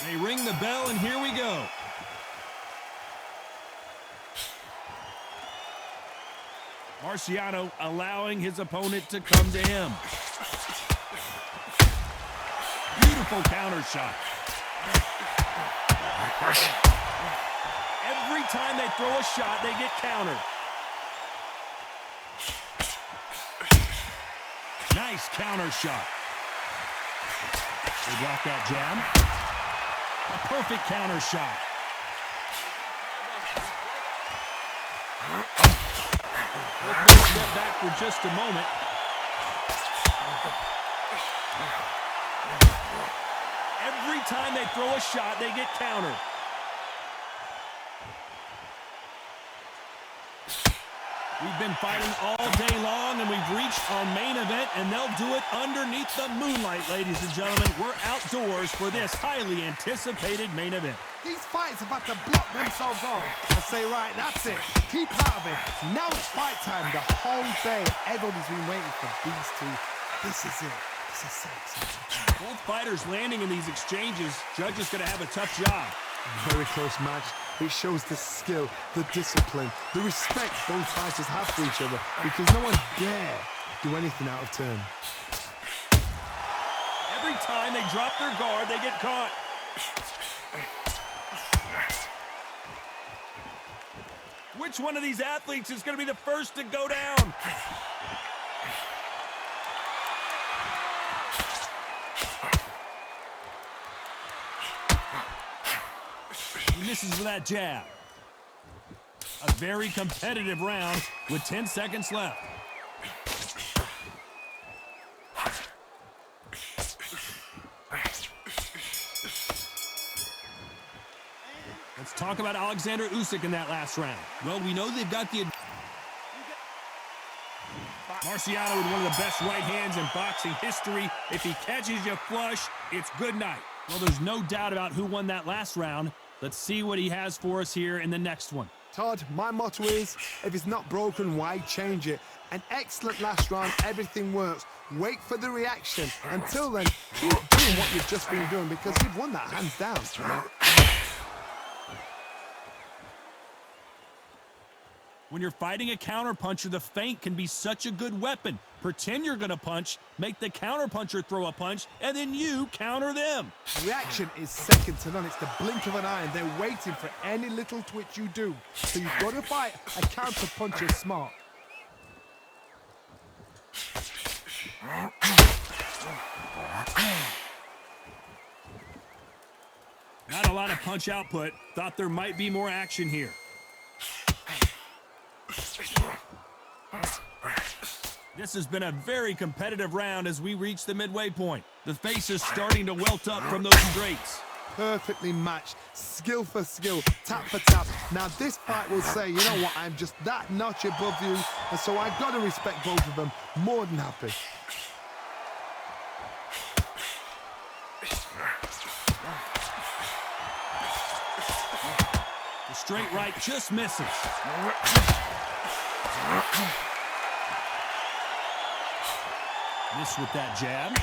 They ring the bell, and here we go. Marciano allowing his opponent to come to him. Beautiful counter shot. Every time they throw a shot, they get countered. Nice counter shot. They block that jab. A perfect counter shot. Let's step back for just a moment. Every time they throw a shot, they get countered. We've been fighting all day long, and we've reached our main event, and they'll do it underneath the moonlight, ladies and gentlemen. We're outdoors for this highly anticipated main event. These fights are about to block themselves off. I say, right, that's it. Keep out of it. Now it's fight time. The whole day, everybody's been waiting for these two. This is it. This is so exciting. Both fighters landing in these exchanges. Judge is going to have a tough job. Very close match. It shows the skill, the discipline, the respect both fighters have for each other, because no one dare do anything out of turn. Every time they drop their guard, they get caught. Which one of these athletes is going to be the first to go down? He misses with that jab. A very competitive round with 10 seconds left. Let's talk about Alexander Usyk in that last round. Well, we know they've got the... Marciano with one of the best right hands in boxing history. If he catches you flush, it's good night. Well, there's no doubt about who won that last round. Let's see what he has for us here in the next one. Todd, my motto is, if it's not broken, why change it? An excellent last round, everything works. Wait for the reaction. Until then, keep doing what you've just been doing, because you've won that hands down. When you're fighting a counterpuncher, the feint can be such a good weapon. Pretend you're going to punch, make the counterpuncher throw a punch, and then you counter them. Reaction is second to none. It's the blink of an eye, and they're waiting for any little twitch you do. So you've got to fight a counterpuncher smart. Not a lot of punch output. Thought there might be more action here. This has been a very competitive round as we reach the midway point. The face is starting to welt up from those straights. Perfectly matched, skill for skill, tap for tap. Now this fight will say, you know what, I'm just that notch above you, and so I gotta respect both of them. More than happy. The straight right just misses. Miss with that jab.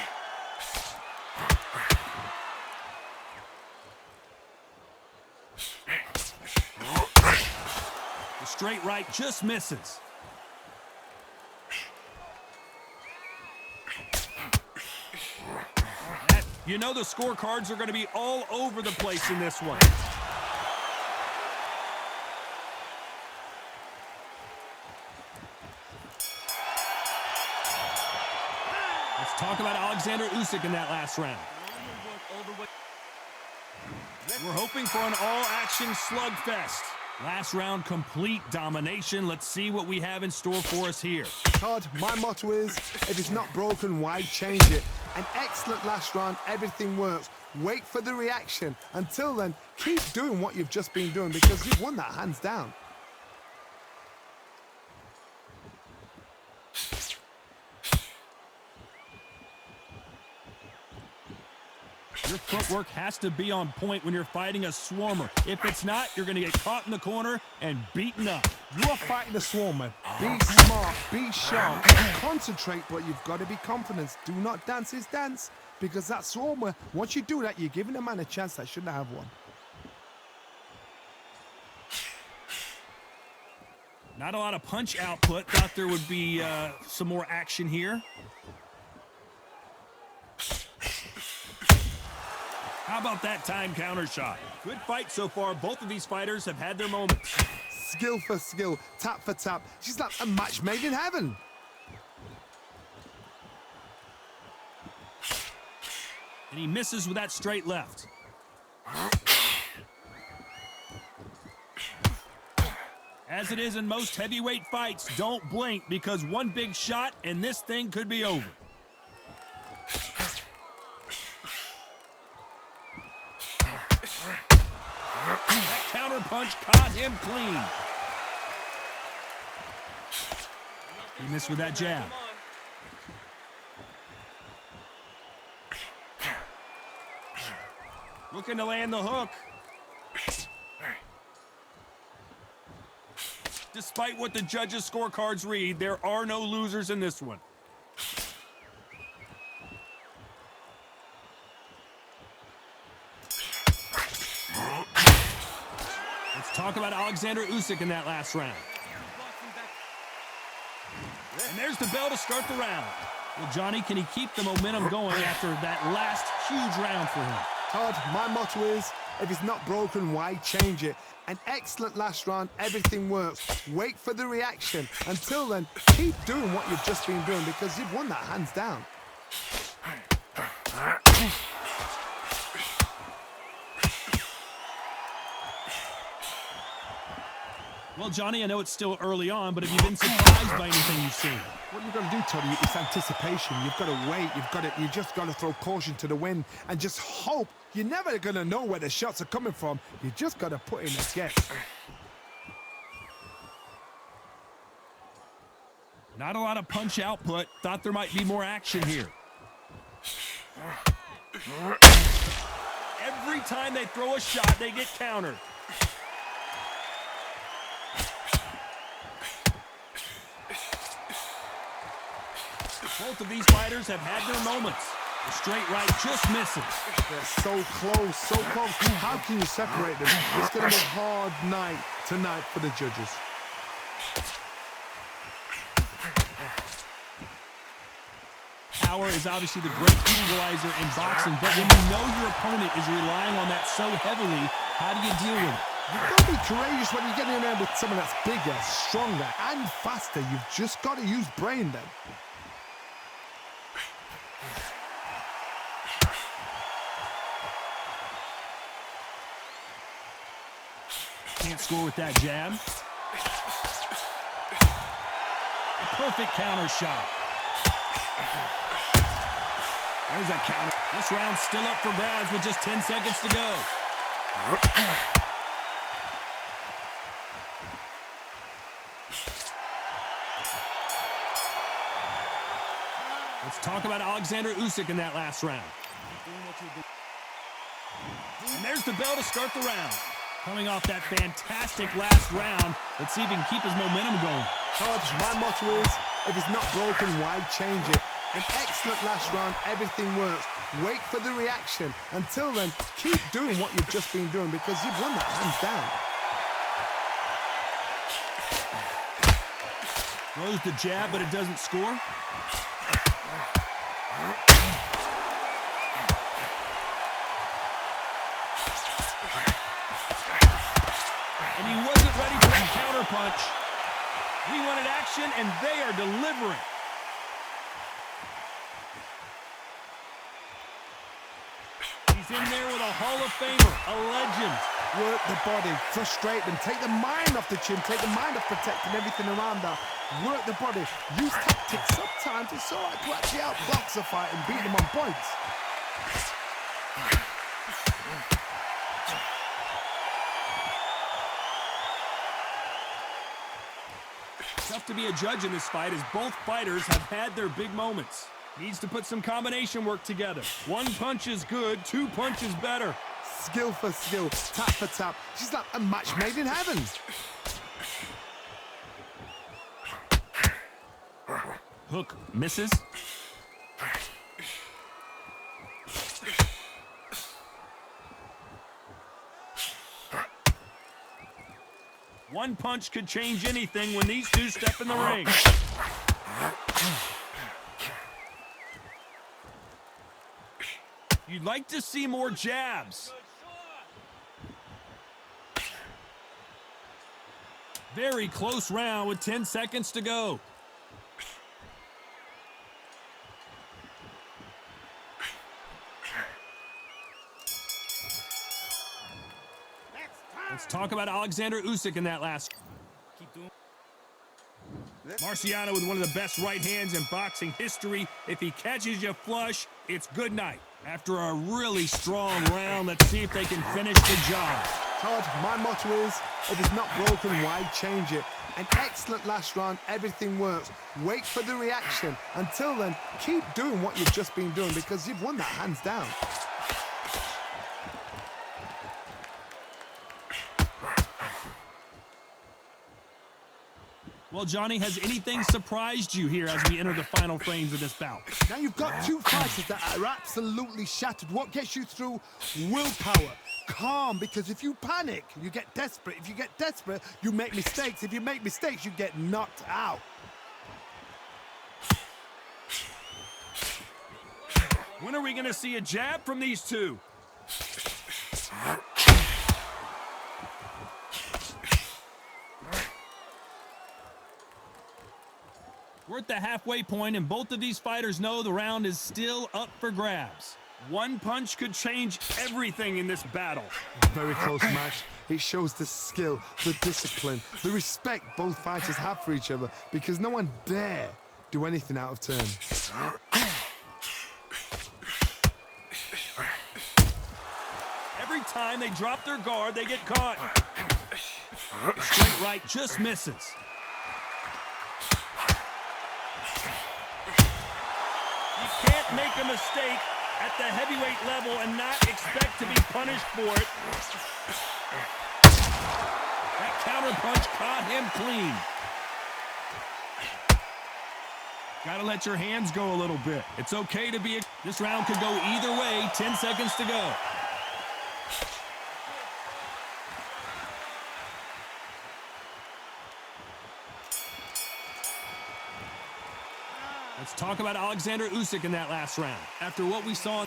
The straight right just misses. You know the scorecards are going to be all over the place in this one. Let's talk about Alexander Usyk in that last round. We're hoping for an all-action slugfest. Last round, complete domination. Let's see what we have in store for us here. Todd, my motto is, if it's not broken, why change it? An excellent last round, everything works. Wait for the reaction. Until then, keep doing what you've just been doing, because you've won that hands down. Your footwork has to be on point when you're fighting a swarmer. If it's not, you're going to get caught in the corner and beaten up. You are fighting a swarmer. Be smart, be sharp, concentrate, but you've got to be confident. Do not dance his dance. because that's one where once you do that, you're giving a man a chance that shouldn't have one. Not a lot of punch output. Thought there would be some more action here. How about that time counter shot? Good fight so far. Both of these fighters have had their moments. Skill for skill, tap for tap. She's like a match made in heaven. And he misses with that straight left. As it is in most heavyweight fights, don't blink because one big shot and this thing could be over. That counter punch caught him clean. He missed with that jab. Looking to land the hook. Despite what the judges' scorecards read, there are no losers in this one. Let's talk about Alexander Usyk in that last round. And there's the bell to start the round. Well, Johnny, can he keep the momentum going after that last huge round for him? Todd, my motto is, if it's not broken, why change it? An excellent last round, everything works. Wait for the reaction. Until then, keep doing what you've just been doing because you've won that hands down. Well, Johnny, I know it's still early on, but have you been surprised by anything you've seen? What you've got to do, Toddy, is anticipation. You've got to wait. You just got to throw caution to the wind and just hope. You're never going to know where the shots are coming from. You just got to put in a guess. Not a lot of punch output. Thought there might be more action here. Every time they throw a shot, they get countered. Both of these fighters have had their moments. The straight right just misses. They're so close, so close. How can you separate them? It's going to be a hard night tonight for the judges. Power is obviously the great equalizer in boxing, but when you know your opponent is relying on that so heavily, how do you deal with it? You've got to be courageous when you're getting in there with someone that's bigger, stronger, and faster. You've just got to use brain then. Can't score with that jab. A perfect counter shot. There's that counter. This round's still up for grabs with just 10 seconds to go. Let's talk about Alexander Usyk in that last round. And there's the bell to start the round. Coming off that fantastic last round, let's see if he can keep his momentum going. Todd, my motto is, if it's not broken, why change it? An excellent last round, everything works. Wait for the reaction. Until then, keep doing what you've just been doing because you've won that hands down. Throws the jab, but it doesn't score. And he wasn't ready for that counter punch. He wanted action, and they are delivering. He's in there with a Hall of Famer, a legend. Work the body, frustrate them, take the mind off the chin, take the mind off protecting everything around that. Work the body, use tactics. Sometimes it's all right to actually outbox a fight and beat them on points. Tough to be a judge in this fight as both fighters have had their big moments. Needs to put some combination work together. One punch is good, two punches better. Skill for skill, tap for tap. She's like a match made in heaven. Hook misses. One punch could change anything when these two step in the ring. You'd like to see more jabs. Very close round with 10 seconds to go. Let's talk about Alexander Usyk in that last. Marciano with one of the best right hands in boxing history. If he catches you flush, it's good night. After a really strong round, let's see if they can finish the job. Todd, my motto is, if it's not broken, why change it? An excellent last round, everything works. Wait for the reaction. Until then, keep doing what you've just been doing because you've won that hands down. Well, Johnny, has anything surprised you here as we enter the final frames of this bout? Now you've got two fighters that are absolutely shattered. What gets you through? Willpower. Calm, because if you panic, you get desperate. If you get desperate, you make mistakes. If you make mistakes, you get knocked out. When are we going to see a jab from these two? We're at the halfway point, and both of these fighters know the round is still up for grabs. One punch could change everything in this battle. Very close match. It shows the skill, the discipline, the respect both fighters have for each other because no one dare do anything out of turn. Every time they drop their guard, they get caught. Straight right just misses. You can't make a mistake at the heavyweight level and not expect to be punished for it. That counter punch caught him clean. Gotta let your hands go a little bit. It's okay to be. This round could go either way. 10 seconds to go. Let's talk about Alexander Usyk in that last round. After what we saw,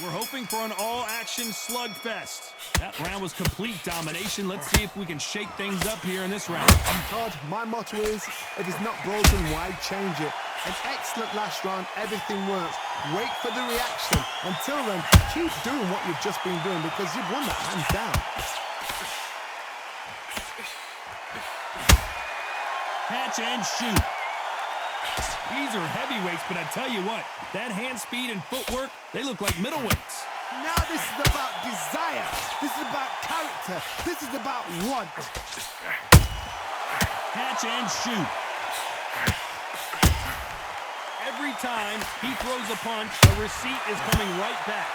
we're hoping for an all-action slugfest. That round was complete domination. Let's see if we can shake things up here in this round. Todd, my motto is, if it's not broken, why change it? An excellent last round, everything works. Wait for the reaction. Until then, keep doing what you've just been doing because you've won that hands down. Catch and shoot. These are heavyweights, but I tell you what, that hand speed and footwork, they look like middleweights. Now this is about desire. This is about character. This is about want. Catch and shoot. Every time he throws a punch, a receipt is coming right back.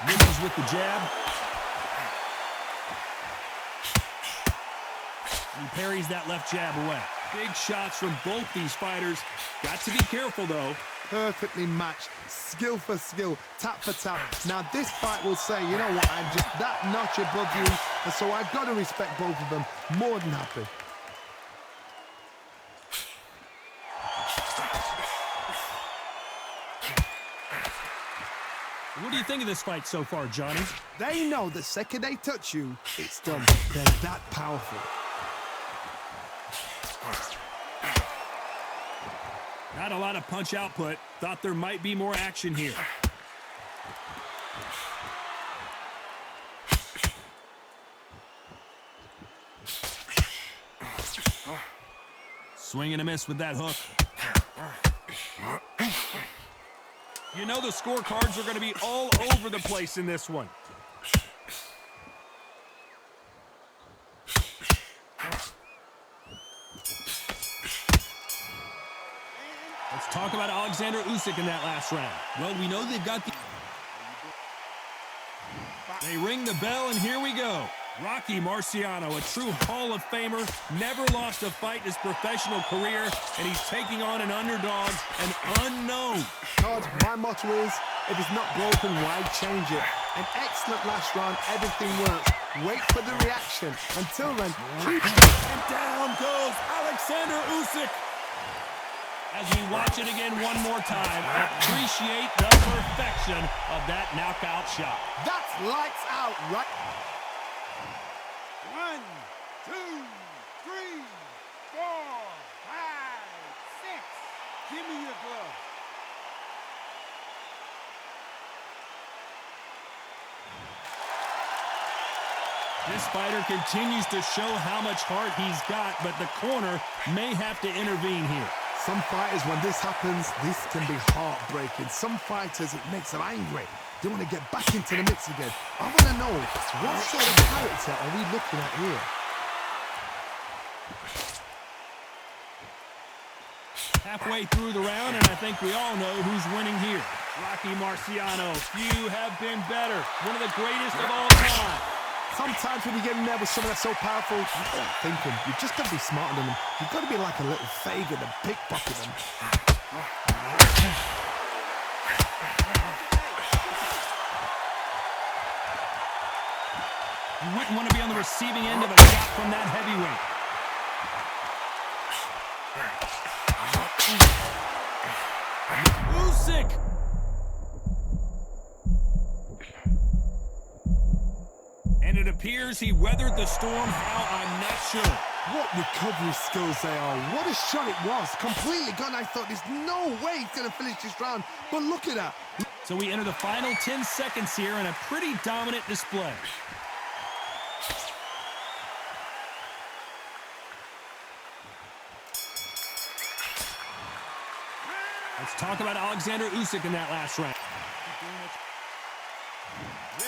Misses with the jab. He parries that left jab away. Big shots from both these fighters. Got to be careful, though. Perfectly matched, skill for skill, tap for tap. Now this fight will say, you know what, I'm just that notch above you, and so I've got to respect both of them. More than happy. What do you think of this fight so far, Johnny? They know the second they touch you, it's done. They're that powerful. Not a lot of punch output. Thought there might be more action here. Swing and a miss with that hook. You know the scorecards are going to be all over the place in this one. Let's talk about Alexander Usyk in that last round. Well, we know they've got the... They ring the bell, and here we go. Rocky Marciano, a true Hall of Famer, never lost a fight in his professional career, and he's taking on an underdog, an unknown. Todd, my motto is, if it's not broken, why change it? An excellent last round, everything works. Wait for the reaction. Until then, keep... And down goes Alexander Usyk. As we watch it again one more time, appreciate the perfection of that knockout shot. That's lights out, right? 1, 2, 3, 4, 5, 6. Give me your glove. This fighter continues to show how much heart he's got, but the corner may have to intervene here. Some fighters, when this happens, this can be heartbreaking. Some fighters, it makes them angry. They want to get back into the mix again. I want to know, what sort of character are we looking at here? Halfway through the round, and I think we all know who's winning here. Rocky Marciano, few have been better. One of the greatest of all time. Sometimes when you get in there with someone that's so powerful, you start thinking, you've just got to be smarter than them. You've got to be like a little Fagin and pickpocket them. You wouldn't want to be on the receiving end of a shot from that heavyweight. Usyk! And it appears he weathered the storm. How, I'm not sure. What recovery skills they are. What a shot it was. Completely gone. I thought there's no way he's going to finish this round. But look at that. So we enter the final 10 seconds here in a pretty dominant display. Let's talk about Alexander Usyk in that last round.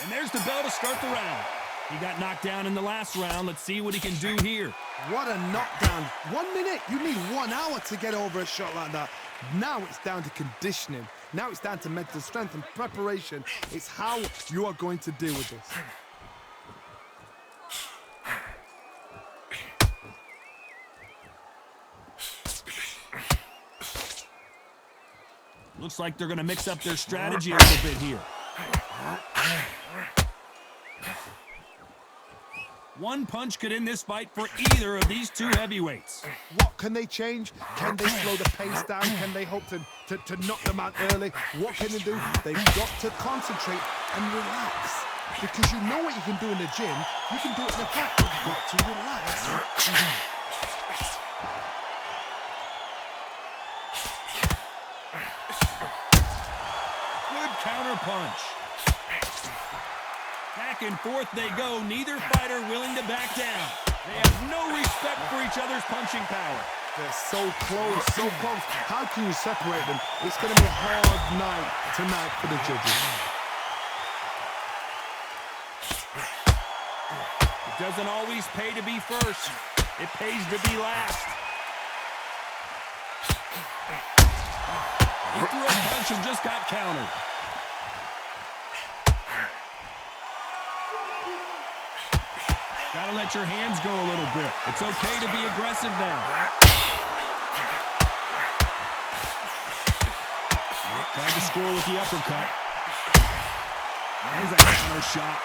And there's the bell to start the round. He got knocked down in the last round. Let's see what he can do here. What a knockdown. 1 minute. You need 1 hour to get over a shot like that. Now it's down to conditioning. Now it's down to mental strength and preparation. It's how you are going to deal with this. Looks like they're going to mix up their strategy a little bit here. One punch could end this fight for either of these two heavyweights. What can they change? Can they slow the pace down? Can they hope to knock them out early? What can they do? They've got to concentrate and relax. Because you know what you can do in the gym. You can do it in the fight. You've got to relax. Good counter punch. Back and forth they go, neither fighter willing to back down. They have no respect for each other's punching power. They're so close, so close. How can you separate them? It's going to be a hard night tonight for the judges. It doesn't always pay to be first. It pays to be last. He threw a punch and just got countered. Gotta let your hands go a little bit. It's okay to be aggressive now. Tried to score with the uppercut. There's a counter shot.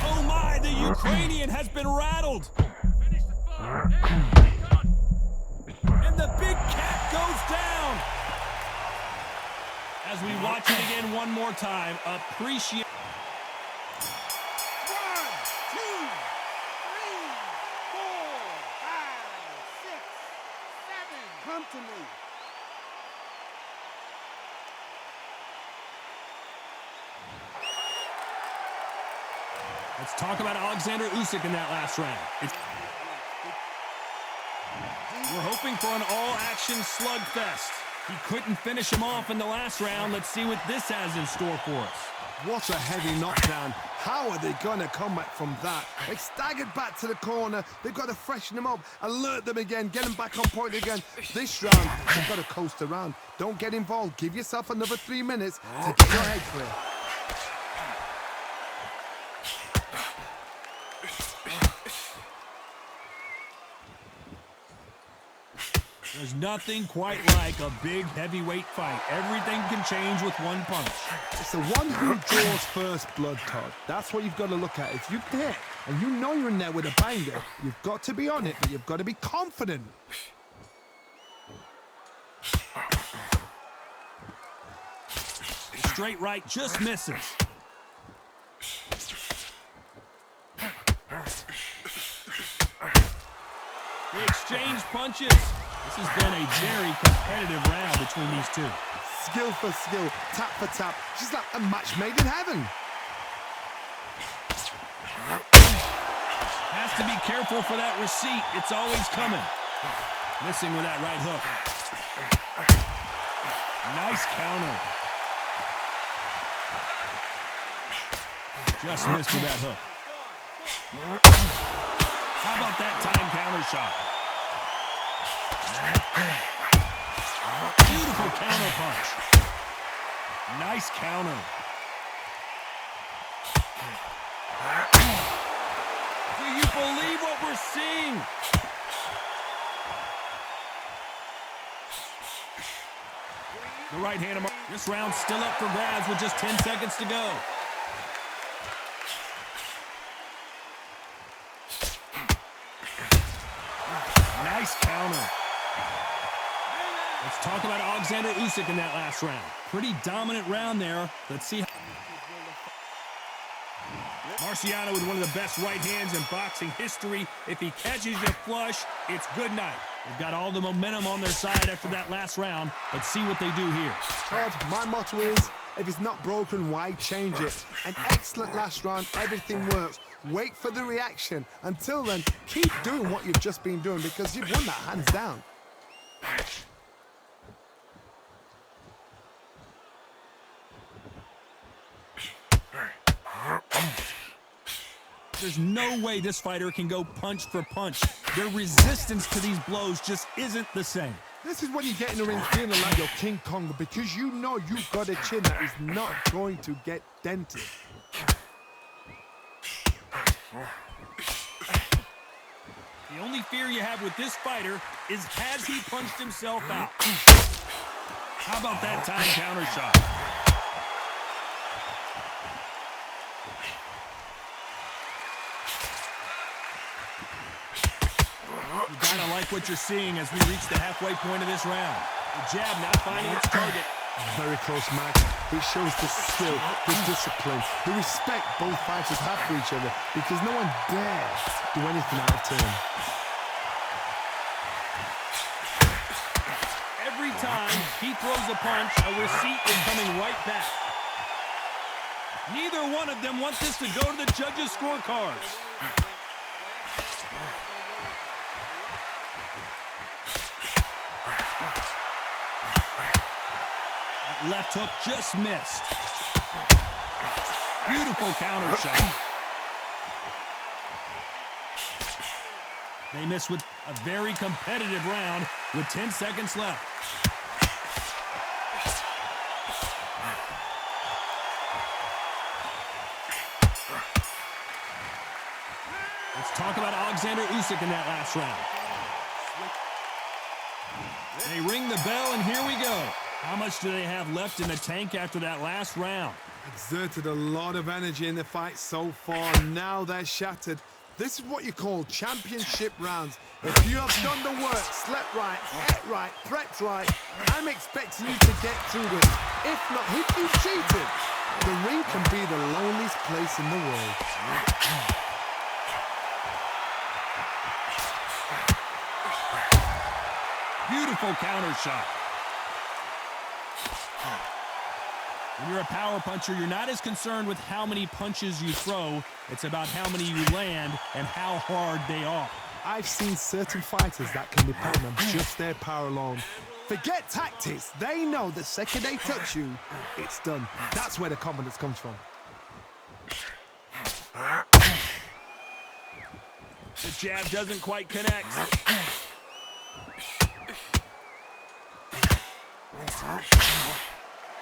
Oh my, the Ukrainian has been rattled. And the big cat goes down. As we watch it again one more time, appreciate. Come to me. Let's talk about Alexander Usyk in that last round. We're hoping for an all-action slugfest. He couldn't finish him off in the last round. Let's see what this has in store for us. What a heavy knockdown. How are they going to come back from that? They staggered back to the corner. They've got to freshen them up, alert them again, get them back on point again. This round, they've got to coast around. Don't get involved. Give yourself another 3 minutes to get your head clear. There's nothing quite like a big heavyweight fight. Everything can change with one punch. It's the one who draws first blood, Todd. That's what you've got to look at. If you hit and you know you're in there with a banger, you've got to be on it, but you've got to be confident. Straight right just misses. They exchange punches. This has been a very competitive round between these two. Skill for skill, tap for tap. She's like a match made in heaven. Has to be careful for that receipt. It's always coming. Missing with that right hook. Nice counter. Just missed with that hook. How about that time counter shot? Beautiful counter punch. Nice counter. Do you believe what we're seeing? The right hand of this round's still up for grabs with just 10 seconds to go. Nice counter. Let's talk about Alexander Usyk in that last round. Pretty dominant round there. Let's see. Marciano with one of the best right hands in boxing history. If he catches you flush, it's good night. They've got all the momentum on their side after that last round. Let's see what they do here. Todd, my motto is, if it's not broken, why change it? An excellent last round, everything works. Wait for the reaction. Until then, keep doing what you've just been doing because you've won that hands down. There's no way this fighter can go punch for punch. Their resistance to these blows just isn't the same. This is when you get in the ring feeling like you're King Kong because you know you've got a chin that is not going to get dented. The only fear you have with this fighter is has he punched himself out? How about that time counter shot? You gotta like what you're seeing as we reach the halfway point of this round. The jab not finding its target. Very close match. It shows the skill, the discipline, the respect both fighters have for each other because no one dares do anything out of turn. Every time he throws a punch, a receipt is coming right back. Neither one of them want this to go to the judges' scorecards. Left hook just missed. Beautiful counter shot. They miss with a very competitive round with 10 seconds left. Let's talk about Alexander Usyk in that last round. They ring the bell and here we go. How much do they have left in the tank after that last round? Exerted a lot of energy in the fight so far. Now they're shattered. This is what you call championship rounds. If you have done the work, slept right, ate right, prepped right, I'm expecting you to get through this. If not, if you cheated, the ring can be the loneliest place in the world. Beautiful counter shot. When you're a power puncher, you're not as concerned with how many punches you throw. It's about how many you land and how hard they are. I've seen certain fighters that can depend on just their power alone. Forget tactics. They know the second they touch you, it's done. That's where the confidence comes from. The jab doesn't quite connect.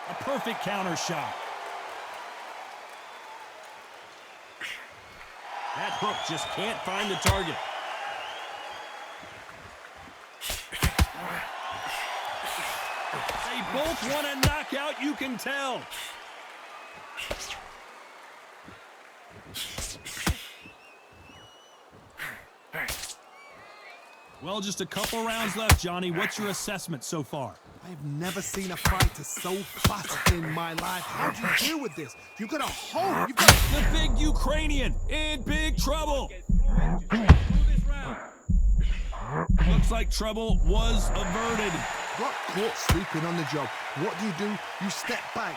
A perfect counter shot. That hook just can't find the target. both want a knockout, you can tell. Well, just a couple rounds left, Johnny. What's your assessment so far? I've never seen a fighter so fast in my life. How do you deal with this? You've got to hold. You've got to... The big Ukrainian in big trouble. Looks like trouble was averted. Got caught sleeping on the job. What do? You step back.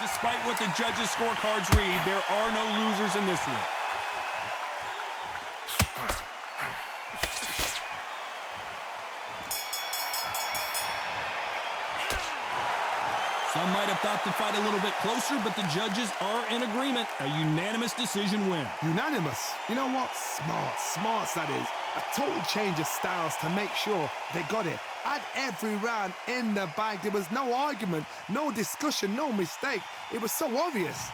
Despite what the judges' scorecards read, there are no losers in this one. Some might have thought the fight a little bit closer, but the judges are in agreement. A unanimous decision win. Unanimous. You know what? Smart that is. A total change of styles to make sure they got it. Had every round in the bag. There was no argument, no discussion, no mistake. It was so obvious.